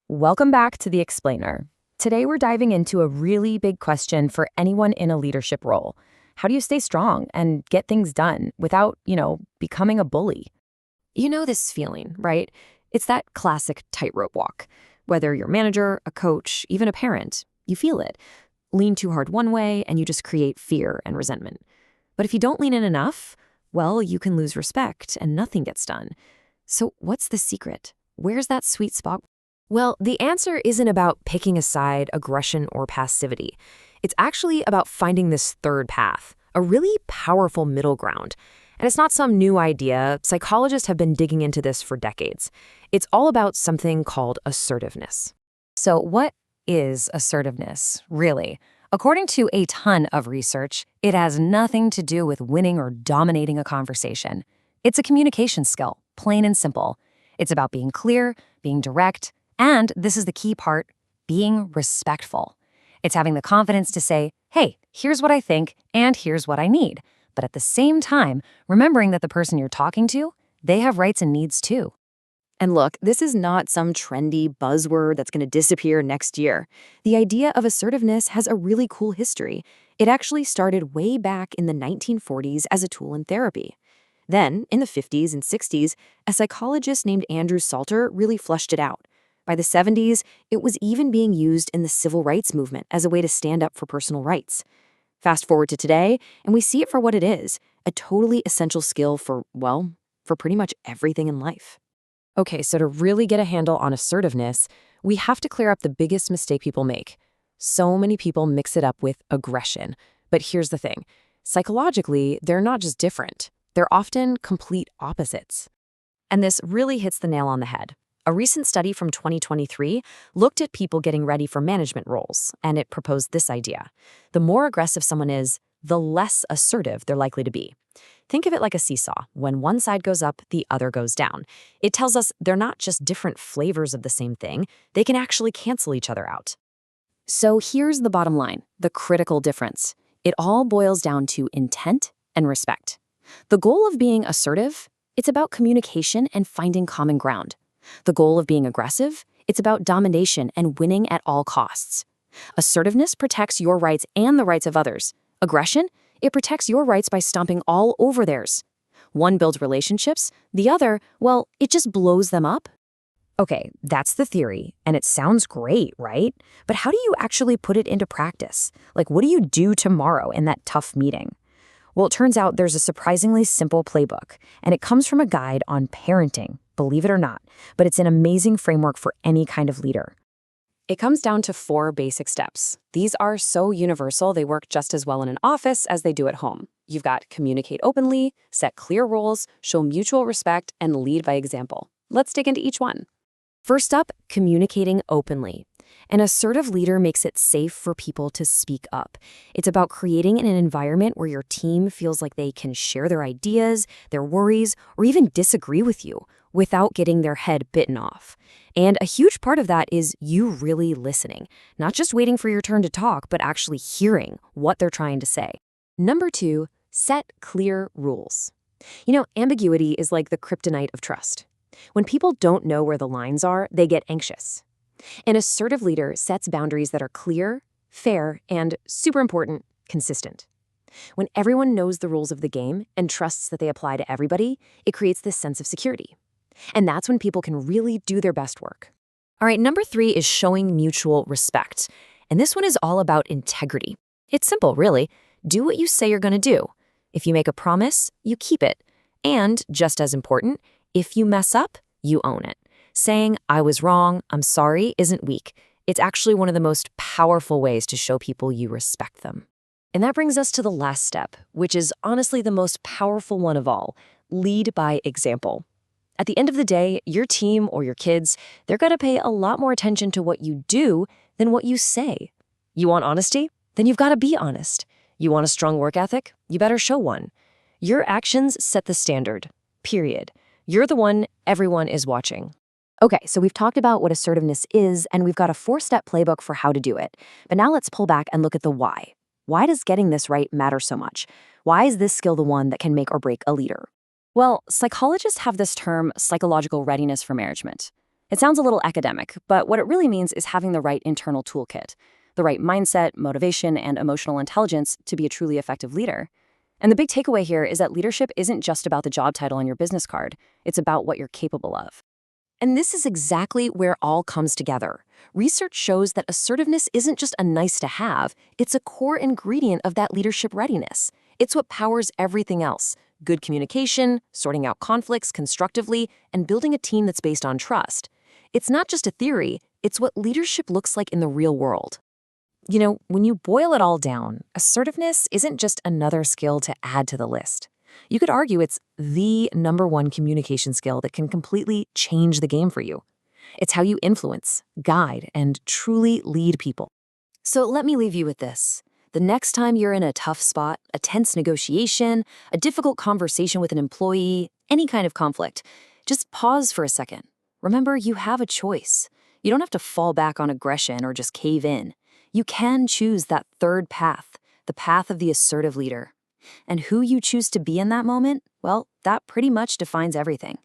Welcome back to The Explainer. Today we're diving into a really big question for anyone in a leadership role. How do you stay strong and get things done without, becoming a bully? You know this feeling, right? It's that classic tightrope walk. Whether you're a manager, a coach, even a parent, you feel it. Lean too hard one way and you just create fear and resentment. But if you don't lean in enough, well, you can lose respect and nothing gets done. So what's the secret? Where's that sweet spot? Well, the answer isn't about picking a side, aggression, or passivity. It's actually about finding this third path, a really powerful middle ground. And it's not some new idea. Psychologists have been digging into this for decades. It's all about something called assertiveness. So what is assertiveness, really? According to a ton of research, it has nothing to do with winning or dominating a conversation. It's a communication skill, plain and simple. It's about being clear, being direct, and this is the key part, being respectful. It's having the confidence to say, hey, here's what I think, and here's what I need. But at the same time, remembering that the person you're talking to, they have rights and needs too. And look, this is not some trendy buzzword that's going to disappear next year. The idea of assertiveness has a really cool history. It actually started way back in the 1940s as a tool in therapy. Then, in the 50s and 60s, a psychologist named Andrew Salter really fleshed it out. By the 70s, it was even being used in the civil rights movement as a way to stand up for personal rights. Fast forward to today, and we see it for what it is, a totally essential skill for pretty much everything in life. Okay, so to really get a handle on assertiveness, we have to clear up the biggest mistake people make. So many people mix it up with aggression. But here's the thing. Psychologically, they're not just different. They're often complete opposites. And this really hits the nail on the head. A recent study from 2023 looked at people getting ready for management roles, and it proposed this idea. The more aggressive someone is, the less assertive they're likely to be. Think of it like a seesaw. When one side goes up, the other goes down. It tells us they're not just different flavors of the same thing, they can actually cancel each other out. So here's the bottom line, the critical difference. It all boils down to intent and respect. The goal of being assertive, it's about communication and finding common ground. The goal of being aggressive, it's about domination and winning at all costs. Assertiveness protects your rights and the rights of others. Aggression, it protects your rights by stomping all over theirs. One builds relationships, the other, well, it just blows them up. Okay, that's the theory, and it sounds great, right? But how do you actually put it into practice? Like, what do you do tomorrow in that tough meeting? Well, it turns out there's a surprisingly simple playbook, and it comes from a guide on parenting, believe it or not, but it's an amazing framework for any kind of leader. It comes down to 4 basic steps. These are so universal, they work just as well in an office as they do at home. You've got communicate openly, set clear roles, show mutual respect, and lead by example. Let's dig into each one. First up, communicating openly. An assertive leader makes it safe for people to speak up. It's about creating an environment where your team feels like they can share their ideas, their worries, or even disagree with you without getting their head bitten off. And a huge part of that is you really listening, not just waiting for your turn to talk, but actually hearing what they're trying to say. Number 2, set clear rules. Ambiguity is like the kryptonite of trust. When people don't know where the lines are, they get anxious. An assertive leader sets boundaries that are clear, fair, and, super important, consistent. When everyone knows the rules of the game and trusts that they apply to everybody, it creates this sense of security. And that's when people can really do their best work. All right, number 3 is showing mutual respect. And this one is all about integrity. It's simple, really. Do what you say you're going to do. If you make a promise, you keep it. And, just as important, if you mess up, you own it. Saying, I was wrong, I'm sorry, isn't weak. It's actually one of the most powerful ways to show people you respect them. And that brings us to the last step, which is honestly the most powerful one of all. Lead by example. At the end of the day, your team or your kids, they're going to pay a lot more attention to what you do than what you say. You want honesty? Then you've got to be honest. You want a strong work ethic? You better show one. Your actions set the standard. Period. You're the one everyone is watching. Okay, so we've talked about what assertiveness is, and we've got a 4-step playbook for how to do it. But now let's pull back and look at the why. Why does getting this right matter so much? Why is this skill the one that can make or break a leader? Well, psychologists have this term psychological readiness for management. It sounds a little academic, but what it really means is having the right internal toolkit, the right mindset, motivation, and emotional intelligence to be a truly effective leader. And the big takeaway here is that leadership isn't just about the job title on your business card, it's about what you're capable of. And this is exactly where all comes together. Research shows that assertiveness isn't just a nice to have, it's a core ingredient of that leadership readiness. It's what powers everything else: good communication, sorting out conflicts constructively, and building a team that's based on trust. It's not just a theory, it's what leadership looks like in the real world. When you boil it all down, assertiveness isn't just another skill to add to the list. You could argue it's the number one communication skill that can completely change the game for you. It's how you influence, guide, and truly lead people. So let me leave you with this. The next time you're in a tough spot, a tense negotiation, a difficult conversation with an employee, any kind of conflict, just pause for a second. Remember, you have a choice. You don't have to fall back on aggression or just cave in. You can choose that third path, the path of the assertive leader. And who you choose to be in that moment, well, that pretty much defines everything.